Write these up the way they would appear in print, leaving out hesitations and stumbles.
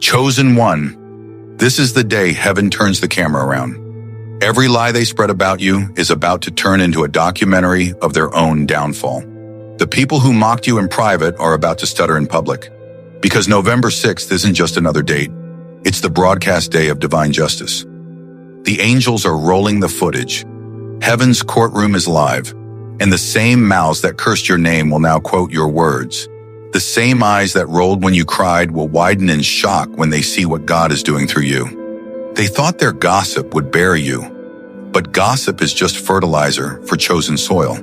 Chosen one. This is the day heaven turns the camera around. Every lie they spread about you is about to turn into a documentary of their own downfall. The people who mocked you in private are about to stutter in public. Because November 6th isn't just another date, it's the broadcast day of divine justice. The angels are rolling the footage. Heaven's courtroom is live, and the same mouths that cursed your name will now quote your words. The same eyes that rolled when you cried will widen in shock when they see what God is doing through you. They thought their gossip would bury you, but gossip is just fertilizer for chosen soil.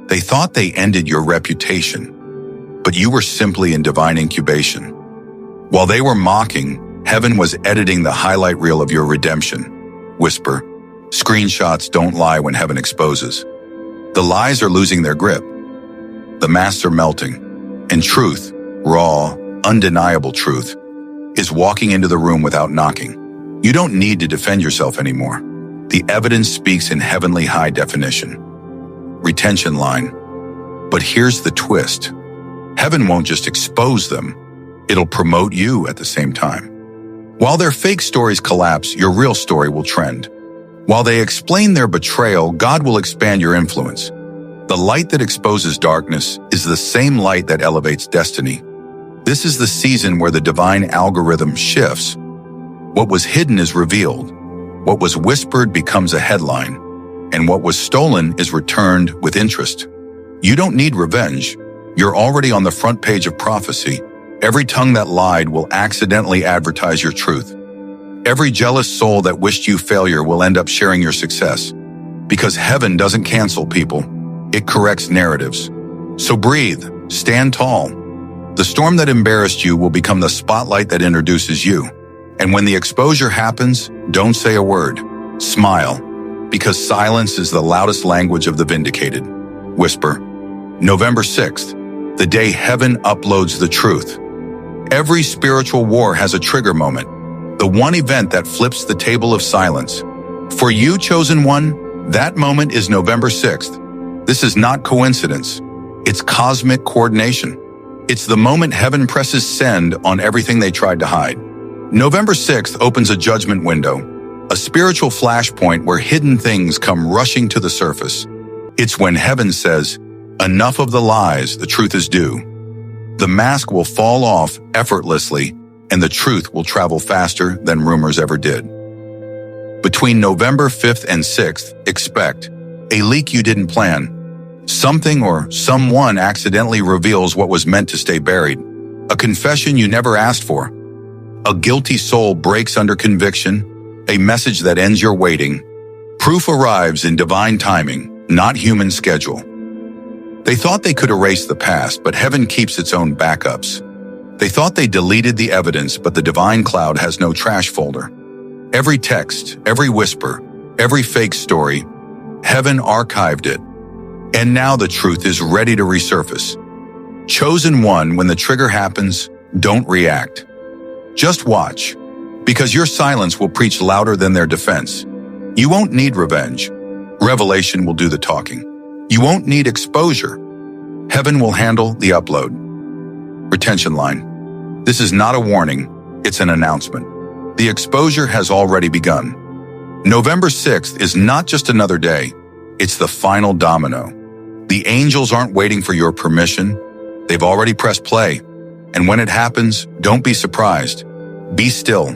They thought they ended your reputation, but you were simply in divine incubation. While they were mocking, heaven was editing the highlight reel of your redemption. Whisper, screenshots don't lie when heaven exposes. The lies are losing their grip. The masks are melting. And truth, raw, undeniable truth, is walking into the room without knocking. You don't need to defend yourself anymore. The evidence speaks in heavenly high definition. Retention line. But here's the twist. Heaven won't just expose them. It'll promote you at the same time. While their fake stories collapse, your real story will trend. While they explain their betrayal, God will expand your influence. The light that exposes darkness is the same light that elevates destiny. This is the season where the divine algorithm shifts. What was hidden is revealed. What was whispered becomes a headline. And what was stolen is returned with interest. You don't need revenge. You're already on the front page of prophecy. Every tongue that lied will accidentally advertise your truth. Every jealous soul that wished you failure will end up sharing your success. Because heaven doesn't cancel people. It corrects narratives. So breathe, stand tall. The storm that embarrassed you will become the spotlight that introduces you. And when the exposure happens, don't say a word. Smile, because silence is the loudest language of the vindicated. Whisper, November 6th, the day heaven uploads the truth. Every spiritual war has a trigger moment, the one event that flips the table of silence. For you, chosen one, that moment is November 6th. This is not coincidence. It's cosmic coordination. It's the moment heaven presses send on everything they tried to hide. November 6th opens a judgment window, a spiritual flashpoint where hidden things come rushing to the surface. It's when heaven says, enough of the lies, the truth is due. The mask will fall off effortlessly, and the truth will travel faster than rumors ever did. Between November 5th and 6th, expect a leak you didn't plan. Something or someone accidentally reveals what was meant to stay buried. A confession you never asked for. A guilty soul breaks under conviction. A message that ends your waiting. Proof arrives in divine timing, not human schedule. They thought they could erase the past, but heaven keeps its own backups. They thought they deleted the evidence, but the divine cloud has no trash folder. Every text, every whisper, every fake story, heaven archived it. And now the truth is ready to resurface. Chosen one, when the trigger happens, don't react. Just watch, because your silence will preach louder than their defense. You won't need revenge. Revelation will do the talking. You won't need exposure. Heaven will handle the upload. Retention line. This is not a warning, it's an announcement. The exposure has already begun. November 6th is not just another day, it's the final domino. The angels aren't waiting for your permission. They've already pressed play. And when it happens, don't be surprised. Be still.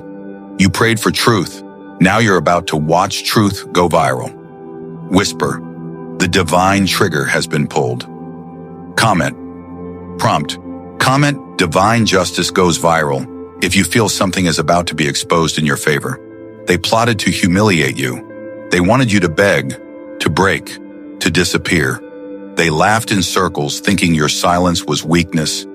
You prayed for truth. Now you're about to watch truth go viral. Whisper, the divine trigger has been pulled. Comment. Prompt. Comment, divine justice goes viral if you feel something is about to be exposed in your favor. They plotted to humiliate you. They wanted you to beg, to break, to disappear. They laughed in circles, thinking your silence was weakness.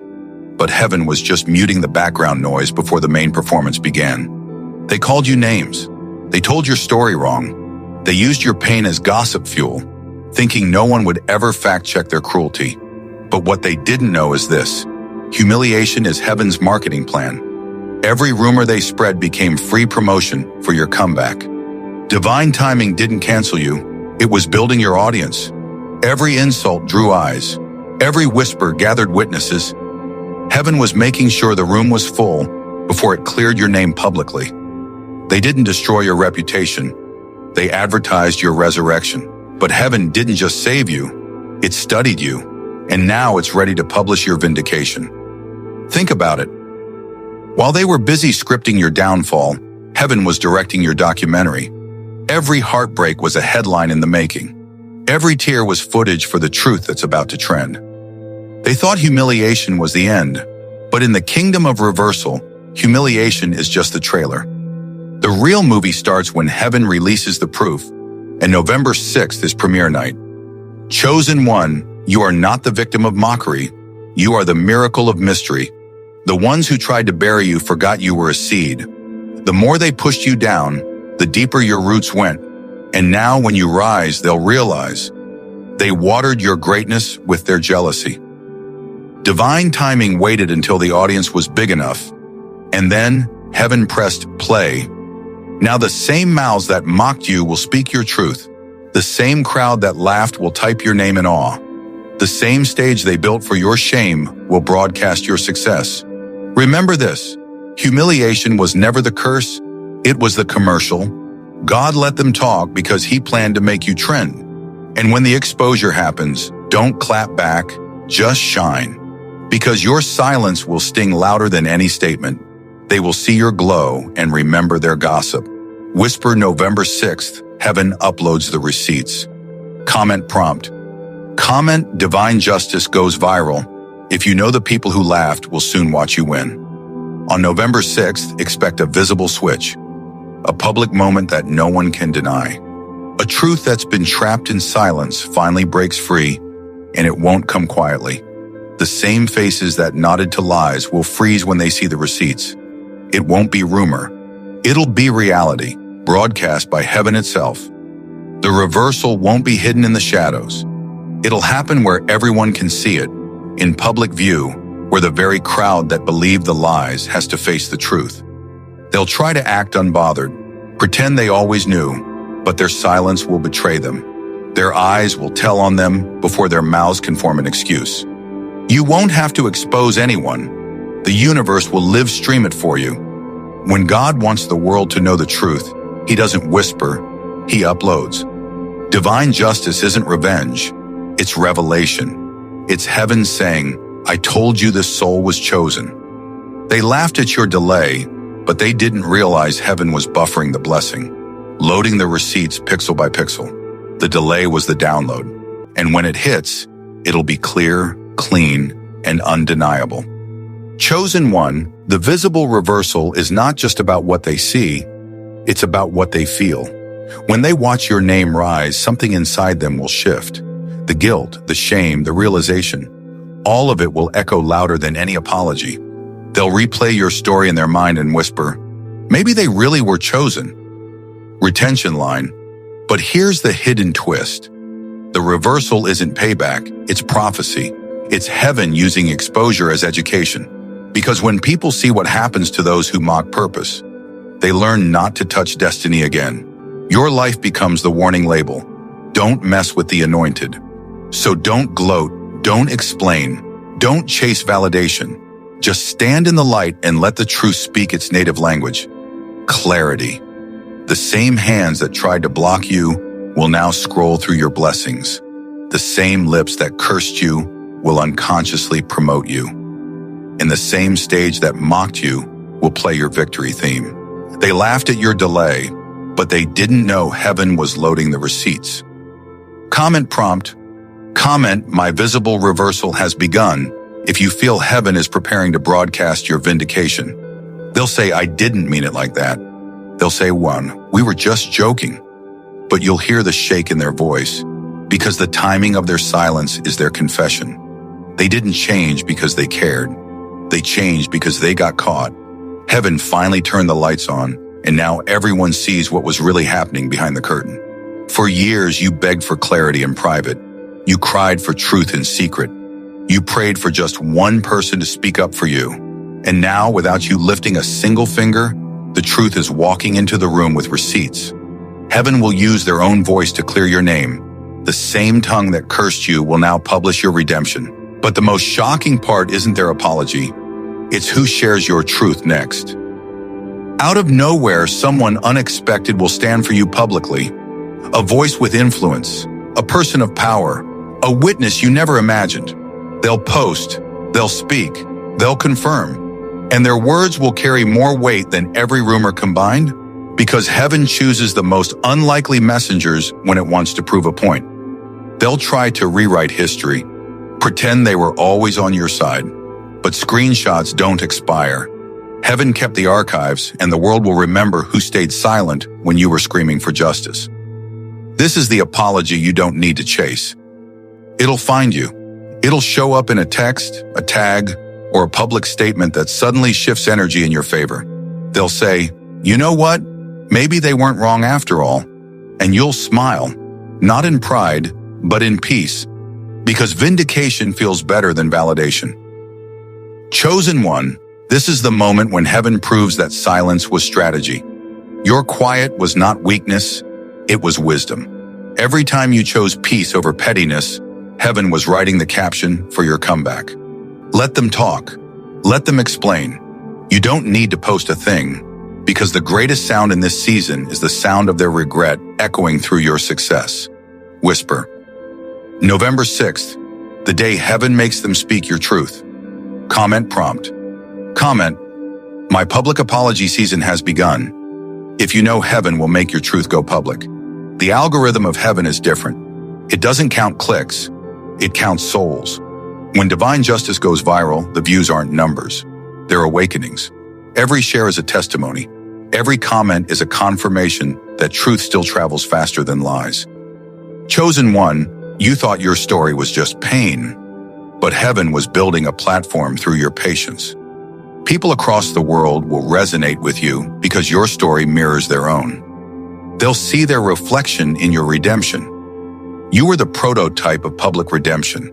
But heaven was just muting the background noise before the main performance began. They called you names. They told your story wrong. They used your pain as gossip fuel, thinking no one would ever fact-check their cruelty. But what they didn't know is this. Humiliation is heaven's marketing plan. Every rumor they spread became free promotion for your comeback. Divine timing didn't cancel you. It was building your audience. Every insult drew eyes. Every whisper gathered witnesses. Heaven was making sure the room was full, before it cleared your name publicly. They didn't destroy your reputation. They advertised your resurrection. But heaven didn't just save you, it studied you, and now it's ready to publish your vindication. Think about it. While they were busy scripting your downfall, heaven was directing your documentary. Every heartbreak was a headline in the making. Every tear was footage for the truth that's about to trend. They thought humiliation was the end, but in the kingdom of reversal, humiliation is just the trailer. The real movie starts when heaven releases the proof, and November 6th is premiere night. Chosen one, you are not the victim of mockery. You are the miracle of mystery. The ones who tried to bury you forgot you were a seed. The more they pushed you down, the deeper your roots went. And now when you rise, they'll realize they watered your greatness with their jealousy. Divine timing waited until the audience was big enough, and then heaven pressed play. Now the same mouths that mocked you will speak your truth. The same crowd that laughed will type your name in awe. The same stage they built for your shame will broadcast your success. Remember this, humiliation was never the curse, it was the commercial. God let them talk because he planned to make you trend. And when the exposure happens, don't clap back, just shine. Because your silence will sting louder than any statement. They will see your glow and remember their gossip. Whisper November 6th, heaven uploads the receipts. Comment prompt. Comment divine justice goes viral. If you know the people who laughed will soon watch you win. On November 6th, expect a visible switch. A public moment that no one can deny. A truth that's been trapped in silence finally breaks free, and it won't come quietly. The same faces that nodded to lies will freeze when they see the receipts. It won't be rumor. It'll be reality, broadcast by heaven itself. The reversal won't be hidden in the shadows. It'll happen where everyone can see it, in public view, where the very crowd that believed the lies has to face the truth. They'll try to act unbothered, pretend they always knew, but their silence will betray them. Their eyes will tell on them before their mouths can form an excuse. You won't have to expose anyone. The universe will live stream it for you. When God wants the world to know the truth, he doesn't whisper, he uploads. Divine justice isn't revenge, it's revelation. It's heaven saying, I told you this soul was chosen. They laughed at your delay, but they didn't realize heaven was buffering the blessing, loading the receipts pixel by pixel. The delay was the download, and when it hits, it'll be clear, clean, and undeniable. Chosen one, the visible reversal is not just about what they see, it's about what they feel. When they watch your name rise, something inside them will shift. The guilt, the shame, the realization, all of it will echo louder than any apology. They'll replay your story in their mind and whisper, maybe they really were chosen. Retention line. But here's the hidden twist. The reversal isn't payback, it's prophecy. It's heaven using exposure as education. Because when people see what happens to those who mock purpose, they learn not to touch destiny again. Your life becomes the warning label. Don't mess with the anointed. So don't gloat, don't explain, don't chase validation. Just stand in the light and let the truth speak its native language. Clarity. The same hands that tried to block you will now scroll through your blessings. The same lips that cursed you will unconsciously promote you. And the same stage that mocked you will play your victory theme. They laughed at your delay, but they didn't know heaven was loading the receipts. Comment prompt. Comment, my visible reversal has begun, if you feel heaven is preparing to broadcast your vindication. They'll say, I didn't mean it like that. They'll say, we were just joking. But you'll hear the shake in their voice, because the timing of their silence is their confession. They didn't change because they cared. They changed because they got caught. Heaven finally turned the lights on, and now everyone sees what was really happening behind the curtain. For years, you begged for clarity in private. You cried for truth in secret. You prayed for just one person to speak up for you. And now, without you lifting a single finger, the truth is walking into the room with receipts. Heaven will use their own voice to clear your name. The same tongue that cursed you will now publish your redemption. But the most shocking part isn't their apology. It's who shares your truth next. Out of nowhere, someone unexpected will stand for you publicly. A voice with influence, a person of power, a witness you never imagined. They'll post, they'll speak, they'll confirm, and their words will carry more weight than every rumor combined, because heaven chooses the most unlikely messengers when it wants to prove a point. They'll try to rewrite history, pretend they were always on your side, but screenshots don't expire. Heaven kept the archives, and the world will remember who stayed silent when you were screaming for justice. This is the apology you don't need to chase. It'll find you. It'll show up in a text, a tag, or a public statement that suddenly shifts energy in your favor. They'll say, "You know what? Maybe they weren't wrong after all." And you'll smile, not in pride, but in peace, because vindication feels better than validation. Chosen one, this is the moment when heaven proves that silence was strategy. Your quiet was not weakness, it was wisdom. Every time you chose peace over pettiness, heaven was writing the caption for your comeback. Let them talk. Let them explain. You don't need to post a thing, because the greatest sound in this season is the sound of their regret echoing through your success. Whisper. November 6th, the day heaven makes them speak your truth. Comment prompt. Comment, "My public apology season has begun." If you know heaven will make your truth go public. The algorithm of heaven is different. It doesn't count clicks, it counts souls. When divine justice goes viral, the views aren't numbers, they're awakenings. Every share is a testimony. Every comment is a confirmation that truth still travels faster than lies. Chosen one, you thought your story was just pain, but heaven was building a platform through your patience. People across the world will resonate with you because your story mirrors their own. They'll see their reflection in your redemption. You were the prototype of public redemption,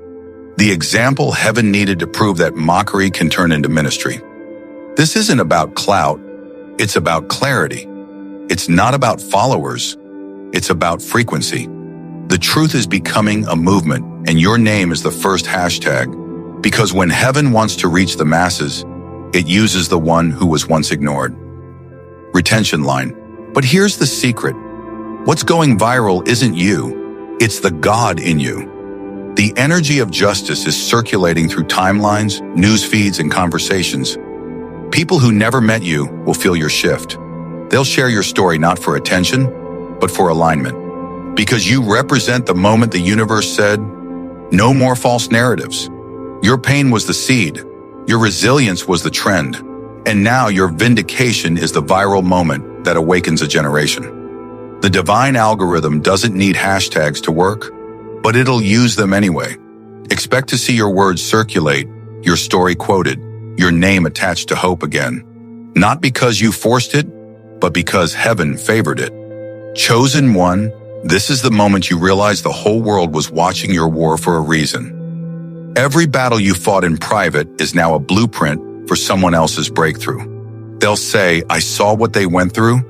the example heaven needed to prove that mockery can turn into ministry. This isn't about clout, it's about clarity. It's not about followers, it's about frequency. The truth is becoming a movement, and your name is the first hashtag, because when heaven wants to reach the masses, it uses the one who was once ignored. Retention line. But here's the secret. What's going viral isn't you, it's the God in you. The energy of justice is circulating through timelines, news feeds, and conversations. People who never met you will feel your shift. They'll share your story not for attention, but for alignment. Because you represent the moment the universe said, "No more false narratives." Your pain was the seed. Your resilience was the trend. And now your vindication is the viral moment that awakens a generation. The divine algorithm doesn't need hashtags to work, but it'll use them anyway. Expect to see your words circulate, your story quoted, your name attached to hope again. Not because you forced it, but because heaven favored it. Chosen one, this is the moment you realize the whole world was watching your war for a reason. Every battle you fought in private is now a blueprint for someone else's breakthrough. They'll say, "I saw what they went through,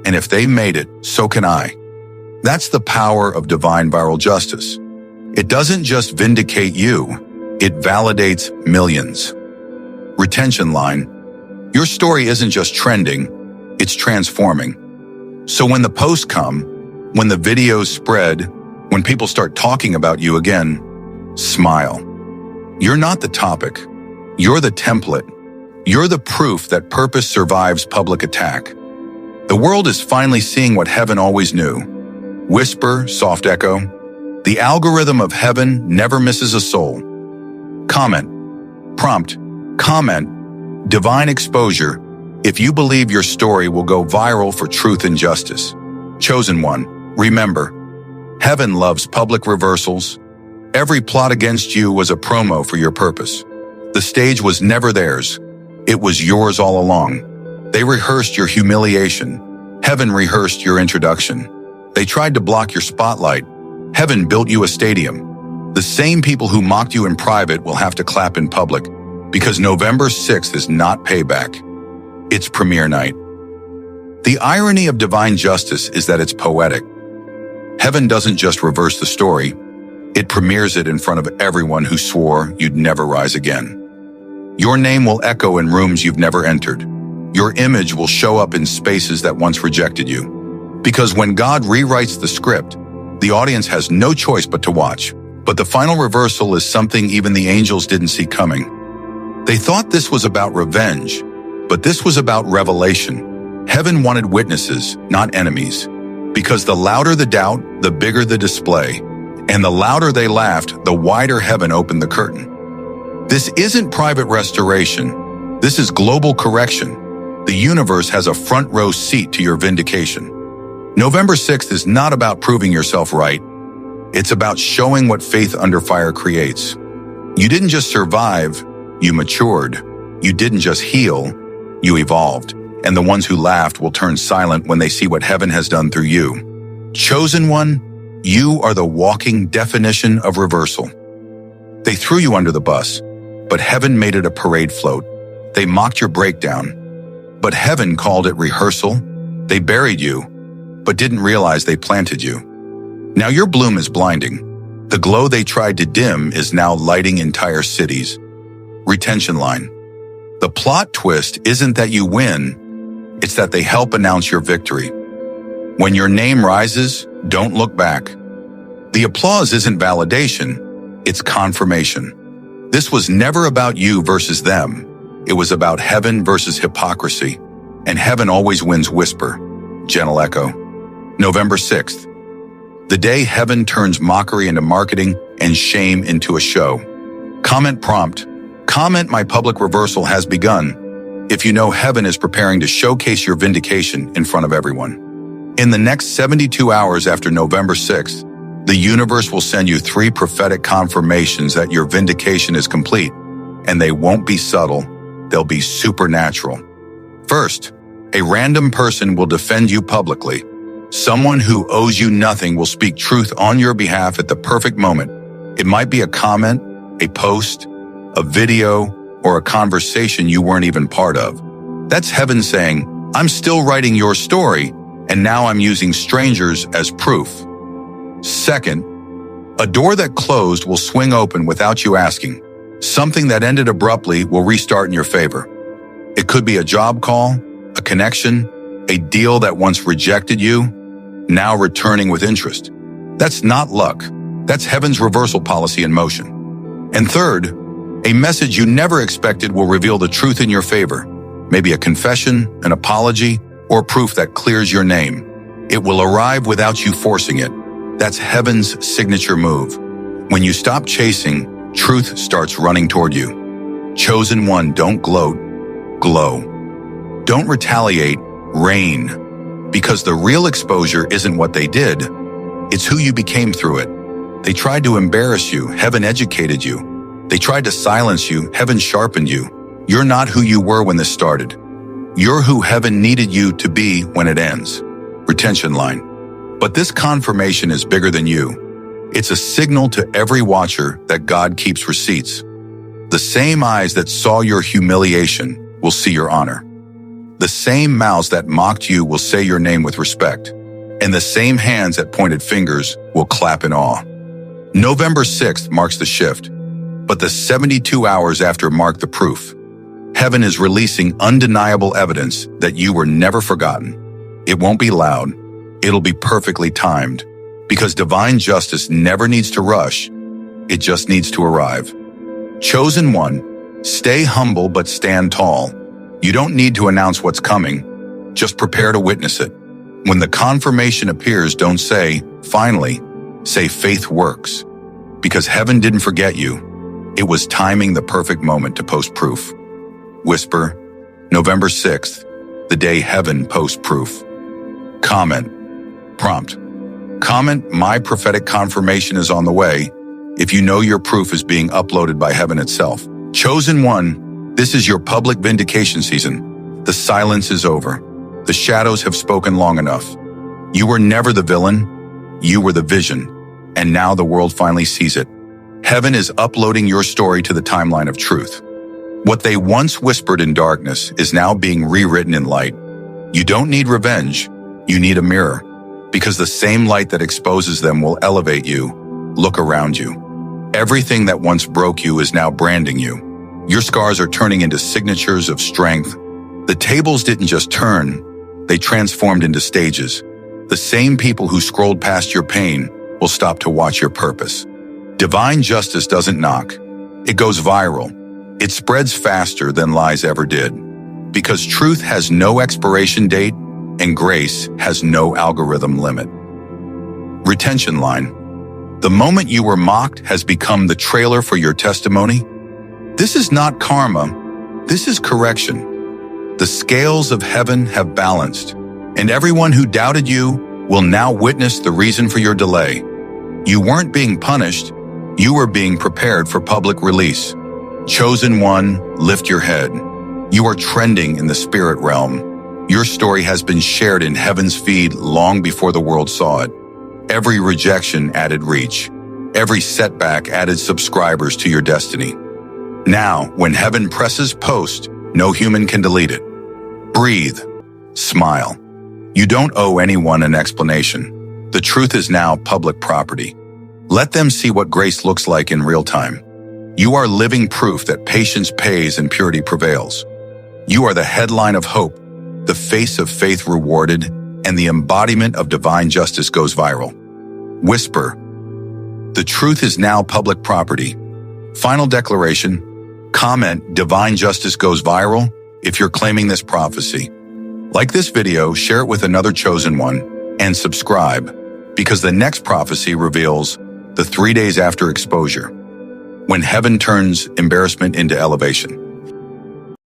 and if they made it, so can I." That's the power of divine viral justice. It doesn't just vindicate you, it validates millions. Retention line. Your story isn't just trending, it's transforming. So when the posts come, when the videos spread, when people start talking about you again, smile. You're not the topic. You're the template. You're the proof that purpose survives public attack. The world is finally seeing what heaven always knew. Whisper, soft echo. The algorithm of heaven never misses a soul. Comment. Prompt. Comment. Divine exposure. If you believe your story will go viral for truth and justice. Chosen one. Remember, heaven loves public reversals. Every plot against you was a promo for your purpose. The stage was never theirs. It was yours all along. They rehearsed your humiliation. Heaven rehearsed your introduction. They tried to block your spotlight. Heaven built you a stadium. The same people who mocked you in private will have to clap in public, because November 6th is not payback. It's premiere night. The irony of divine justice is that it's poetic. Heaven doesn't just reverse the story, it premieres it in front of everyone who swore you'd never rise again. Your name will echo in rooms you've never entered. Your image will show up in spaces that once rejected you. Because when God rewrites the script, the audience has no choice but to watch. But the final reversal is something even the angels didn't see coming. They thought this was about revenge, but this was about revelation. Heaven wanted witnesses, not enemies. Because the louder the doubt, the bigger the display. And the louder they laughed, the wider heaven opened the curtain. This isn't private restoration. This is global correction. The universe has a front row seat to your vindication. November 6th is not about proving yourself right. It's about showing what faith under fire creates. You didn't just survive, you matured. You didn't just heal, you evolved. And the ones who laughed will turn silent when they see what heaven has done through you. Chosen one, you are the walking definition of reversal. They threw you under the bus, but heaven made it a parade float. They mocked your breakdown, but heaven called it rehearsal. They buried you, but didn't realize they planted you. Now your bloom is blinding. The glow they tried to dim is now lighting entire cities. Retention line. The plot twist isn't that you win, it's that they help announce your victory. When your name rises, don't look back. The applause isn't validation, it's confirmation. This was never about you versus them. It was about heaven versus hypocrisy. And heaven always wins whisper, gentle echo. November 6th. The day heaven turns mockery into marketing and shame into a show. Comment prompt. Comment, my public reversal has begun. If you know heaven is preparing to showcase your vindication in front of everyone. In the next 72 hours after November 6th, the universe will send you 3 prophetic confirmations that your vindication is complete. And they won't be subtle, they'll be supernatural. First, a random person will defend you publicly. Someone who owes you nothing will speak truth on your behalf at the perfect moment. It might be a comment, a post, a video, or a conversation you weren't even part of. That's heaven saying, I'm still writing your story, and now I'm using strangers as proof. Second, a door that closed will swing open without you asking. Something that ended abruptly will restart in your favor. It could be a job call, a connection, a deal that once rejected you, now returning with interest. That's not luck. That's heaven's reversal policy in motion. And third, a message you never expected will reveal the truth in your favor. Maybe a confession, an apology, or proof that clears your name. It will arrive without you forcing it. That's heaven's signature move. When you stop chasing, truth starts running toward you. Chosen one, don't gloat, glow. Don't retaliate, reign. Because the real exposure isn't what they did, it's who you became through it. They tried to embarrass you, heaven educated you. They tried to silence you, heaven sharpened you. You're not who you were when this started. You're who heaven needed you to be when it ends. Retention line. But this confirmation is bigger than you. It's a signal to every watcher that God keeps receipts. The same eyes that saw your humiliation will see your honor. The same mouths that mocked you will say your name with respect, and the same hands that pointed fingers will clap in awe. November 6th marks the shift, but the 72 hours after mark the proof. Heaven is releasing undeniable evidence that you were never forgotten. It won't be loud, it'll be perfectly timed, because divine justice never needs to rush, it just needs to arrive. Chosen one, stay humble but stand tall. You don't need to announce what's coming, just prepare to witness it. When the confirmation appears, don't say, finally, say faith works. Because heaven didn't forget you, it was timing the perfect moment to post proof. Whisper, November 6th, the day heaven posts proof. Comment, prompt. Comment, my prophetic confirmation is on the way, if you know your proof is being uploaded by heaven itself. Chosen one, this is your public vindication season. The silence is over. The shadows have spoken long enough. You were never the villain. You were the vision. And now the world finally sees it. Heaven is uploading your story to the timeline of truth. What they once whispered in darkness is now being rewritten in light. You don't need revenge. You need a mirror. Because the same light that exposes them will elevate you. Look around you. Everything that once broke you is now branding you. Your scars are turning into signatures of strength. The tables didn't just turn, they transformed into stages. The same people who scrolled past your pain will stop to watch your purpose. Divine justice doesn't knock. It goes viral. It spreads faster than lies ever did. Because truth has no expiration date and grace has no algorithm limit. Retention line. The moment you were mocked has become the trailer for your testimony. This is not karma. This is correction. The scales of heaven have balanced, and everyone who doubted you will now witness the reason for your delay. You weren't being punished. You were being prepared for public release. Chosen one, lift your head. You are trending in the spirit realm. Your story has been shared in heaven's feed long before the world saw it. Every rejection added reach. Every setback added subscribers to your destiny. Now, when heaven presses post, no human can delete it. Breathe. Smile. You don't owe anyone an explanation. The truth is now public property. Let them see what grace looks like in real time. You are living proof that patience pays and purity prevails. You are the headline of hope, the face of faith rewarded, and the embodiment of divine justice goes viral. Whisper. The truth is now public property. Final declaration. Comment, divine justice goes viral, if you're claiming this prophecy. Like this video, share it with another chosen one, and subscribe, because the next prophecy reveals the 3 days after exposure, when heaven turns embarrassment into elevation.